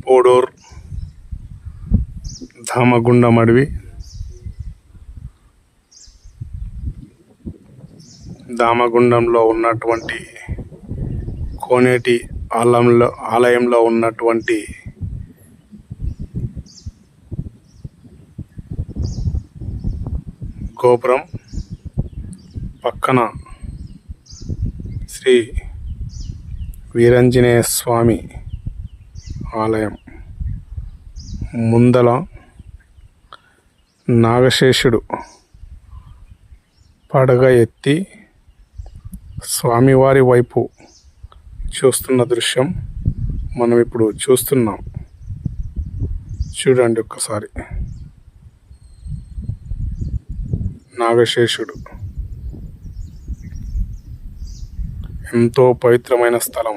పోడూర్ ధామగుండం అడవి, ధామగుండంలో ఉన్నటువంటి కోనేటి ఆలయంలో ఉన్నటువంటి గోపురం పక్కన శ్రీ వీరాంజనేయ స్వామి ఆలయం, ముందల నాగశేషుడు పడగ ఎత్తి స్వామివారి వైపు చూస్తున్న దృశ్యం మనం ఇప్పుడు చూస్తున్నాం. చూడండి ఒక్కసారి. నాగశేషుడు ఎంతో పవిత్రమైన స్థలం.